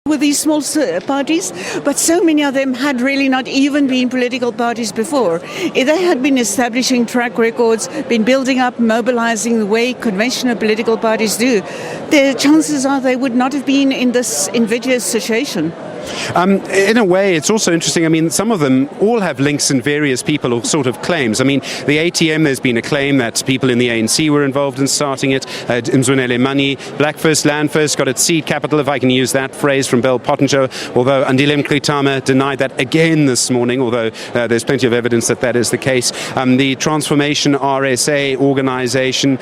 with these small parties, but so many of them had really not even been political parties before. If they had been establishing track records, been building up, mobilizing the way conventional political parties do, the chances are they would not have been in this invidious situation. In a way, it's also interesting. I mean, some of them all have links in various people or sort of claims. I mean, the ATM, there's been a claim that people in the ANC were involved in starting it. Mzwanele Money, Black First, Land First, got its seed capital, if I can use that phrase, from Bell Pottinger, although Andile Mkritama denied that again this morning, although there's plenty of evidence that that is the case. The Transformation RSA organization,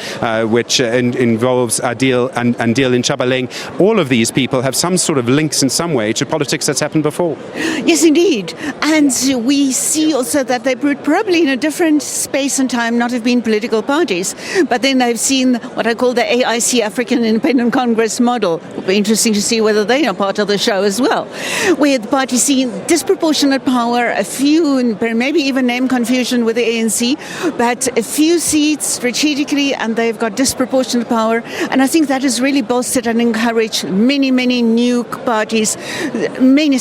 which involves Adil and Andile Nchabaleng, all of these people have some sort of links in some way to politics that's happened before. Yes, indeed. And we see also that they would probably in a different space and time not have been political parties, but then they've seen what I call the AIC, African Independent Congress model. It'll be interesting to see whether they are part of the show as well, where the party see disproportionate power, a few, maybe even name confusion with the ANC, but a few seats strategically, and they've got disproportionate power. And I think that has really bolstered and encouraged many, many new parties.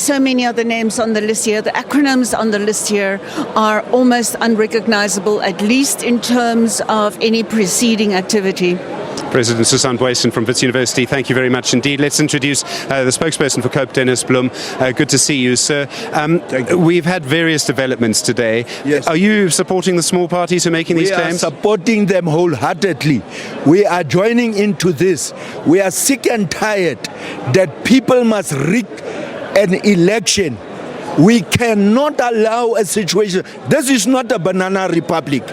So many other names on the list here. The acronyms on the list here are almost unrecognizable, at least in terms of any preceding activity. President Susan Boyson from Wits University, thank you very much indeed. Let's introduce the spokesperson for COPE, Dennis Blum. Good to see you, sir. We've had various developments today. Yes. Are you supporting the small parties who are making these claims? We are supporting them wholeheartedly. We are joining into this. We are sick and tired that people must rig an election. We cannot allow a situation. This is not a banana republic.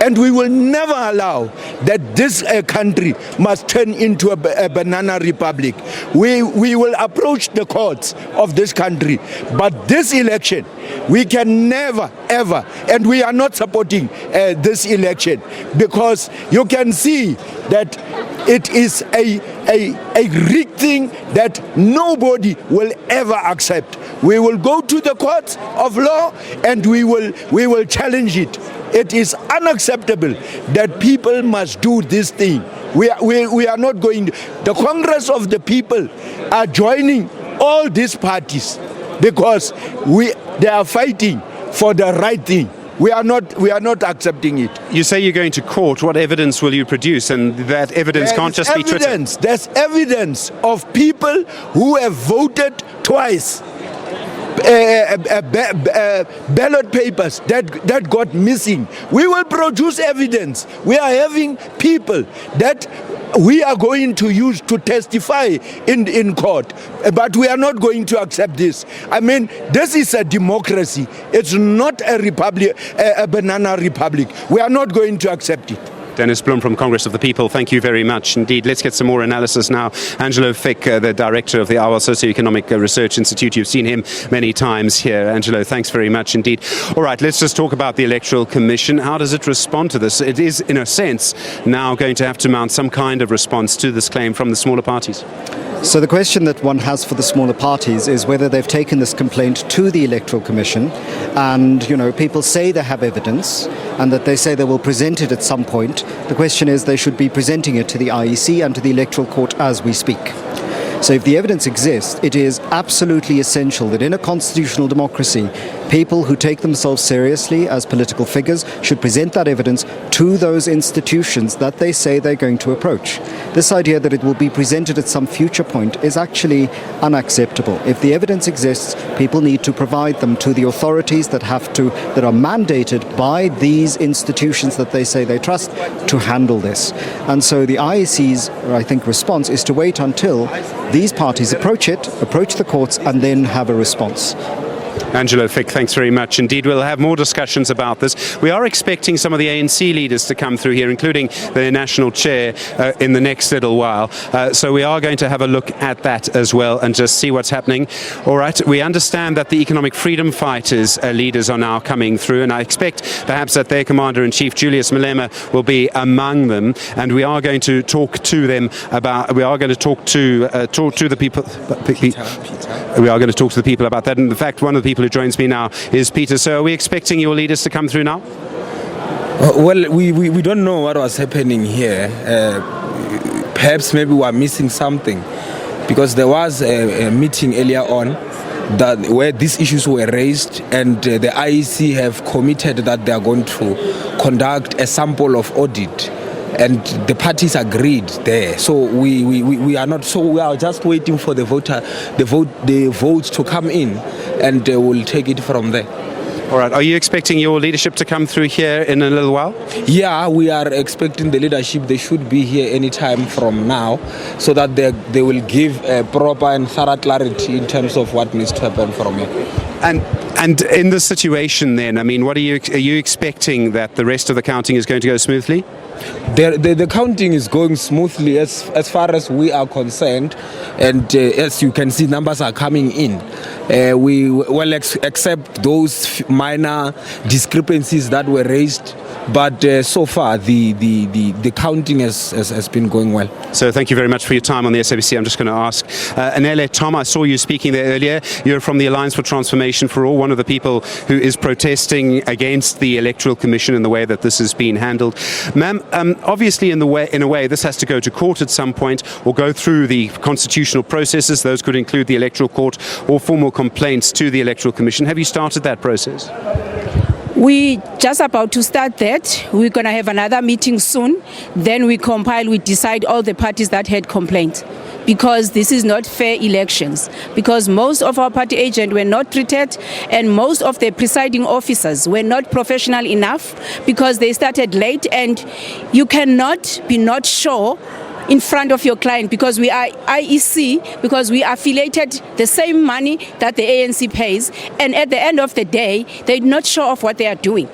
And we will never allow that this country must turn into a banana republic. We will approach the courts of this country. But this election, we can never, ever, and we are not supporting this election, because you can see that it is a rigged thing that nobody will ever accept. We will go to the courts of law and we will challenge it. It is unacceptable that people must do this thing. We are not going. The Congress of the People are joining all these parties because they are fighting for the right thing. We are not accepting it. You say you're going to court. What evidence will you produce? And that evidence can't just be Twitter. There's evidence of people who have voted twice. Ballot papers that got missing. We will produce evidence. We are having people that we are going to use to testify in court, but we are not going to accept this. I mean, this is a democracy. It's not a republic, a banana republic. We are not going to accept it. Dennis Blum from Congress of the People, thank you very much indeed. Let's get some more analysis now. Angelo Fick, the director of the Our Socioeconomic Research Institute. You've seen him many times here. Angelo, thanks very much indeed. All right, let's just talk about the Electoral Commission. How does it respond to this? It is, in a sense, now going to have to mount some kind of response to this claim from the smaller parties. So the question that one has for the smaller parties is whether they've taken this complaint to the Electoral Commission, and people say they have evidence and that they say they will present it at some point. The question is they should be presenting it to the IEC and to the Electoral Court as we speak. So if the evidence exists, it is absolutely essential that in a constitutional democracy, people who take themselves seriously as political figures should present that evidence to those institutions that they say they're going to approach. This idea that it will be presented at some future point is actually unacceptable. If the evidence exists, people need to provide them to the authorities that are mandated by these institutions that they say they trust to handle this. And so the IEC's, I think, response is to wait until these parties approach the courts, and then have a response. Angelo Fick, thanks very much indeed. We'll have more discussions about this. We are expecting some of the ANC leaders to come through here, including the national chair, in the next little while. So we are going to have a look at that as well and just see what's happening. All right, we understand that the Economic Freedom Fighters leaders are now coming through, and I expect perhaps that their Commander-in-Chief, Julius Malema, will be among them, and we are going to talk to them about, we are going to talk to the people. We are going to talk to the people about that. And in fact, one of the people who joins me now is Peter. So are we expecting your leaders to come through now? Well, we don't know what was happening here. Perhaps maybe we are missing something. because there was a meeting earlier on that where these issues were raised, and the IEC have committed that they are going to conduct a sample of audit, and the parties agreed there. So we are not. So we are just waiting for the vote to come in, and we'll take it from there. All right. Are you expecting your leadership to come through here in a little while? Yeah, we are expecting the leadership. They should be here anytime from now, so that they will give a proper and thorough clarity in terms of what needs to happen from here. And in this situation, then, I mean, are you expecting that the rest of the counting is going to go smoothly? The counting is going smoothly as far as we are concerned, and as you can see, numbers are coming in. We will accept those minor discrepancies that were raised, but so far the counting has been going well. So thank you very much for your time on the SABC. I'm just going to ask Anele, Tom, I saw you speaking there earlier. You're from the Alliance for Transformation for All, one of the people who is protesting against the Electoral Commission and the way that this has been handled. Ma'am, obviously in a way this has to go to court at some point or go through the constitutional processes. Those could include the Electoral Court or formal complaints to the Electoral Commission. Have you started that process? We just about to start that. We're going to have another meeting soon. Then we decide all the parties that had complaints. Because this is not fair elections. Because most of our party agents were not treated, and most of the presiding officers were not professional enough because they started late, and you cannot be not sure in front of your client, because we are IEC, because we affiliated the same money that the ANC pays, and at the end of the day, they're not sure of what they are doing.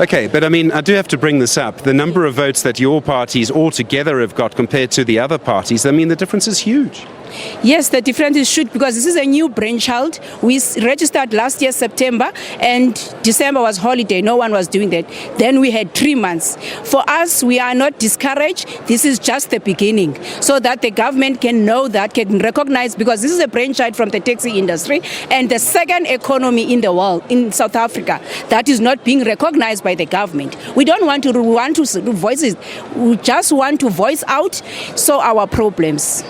Okay, but I mean, I do have to bring this up. The number of votes that your parties altogether have got compared to the other parties, I mean, the difference is huge. Yes, the difference is huge because this is a new brainchild. We registered last year, September, and December was holiday. No one was doing that. Then we had 3 months. For us, we are not discouraged. This is just the beginning, so that the government can know that, can recognize, because this is a brainchild from the taxi industry and the second economy in the world, in South Africa, that is not being recognized by the government. We don't want to voice it. We just want to voice out so our problems.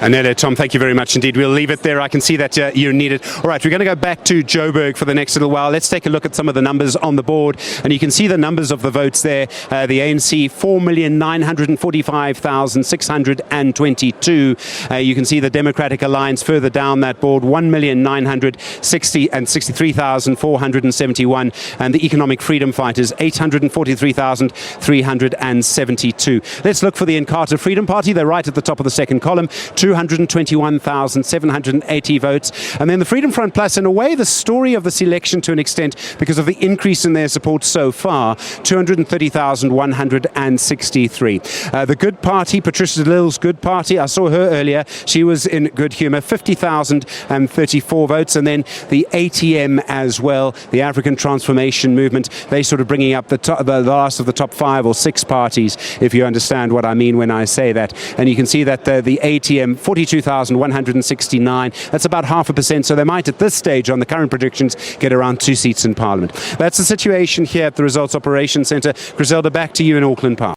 Anele, Tom, thank you very much indeed. We'll leave it there. I can see that you're needed. All right, we're going to go back to Joburg for the next little while. Let's take a look at some of the numbers on the board. And you can see the numbers of the votes there. The ANC, 4,945,622. You can see the Democratic Alliance further down that board, 1,963,471. And the Economic Freedom Fighters, 843,372. Let's look for the Inkatha Freedom Party. They're right at the top of the second column, 221,780 votes. And then the Freedom Front Plus, in a way, the story of this election to an extent because of the increase in their support so far, 230,163. The Good Party, Patricia Lille's Good Party, I saw her earlier. She was in good humour, 50,034 votes. And then the ATM as well, the African Transformation Movement, they sort of bringing up the last of the top 5 or 6 parties, if you understand what I mean when I say that. And you can see that the ATM, 42,169. That's about 0.5%. So they might, at this stage, on the current predictions, get around 2 seats in Parliament. That's the situation here at the Results Operations Centre. Griselda, back to you in Auckland Park.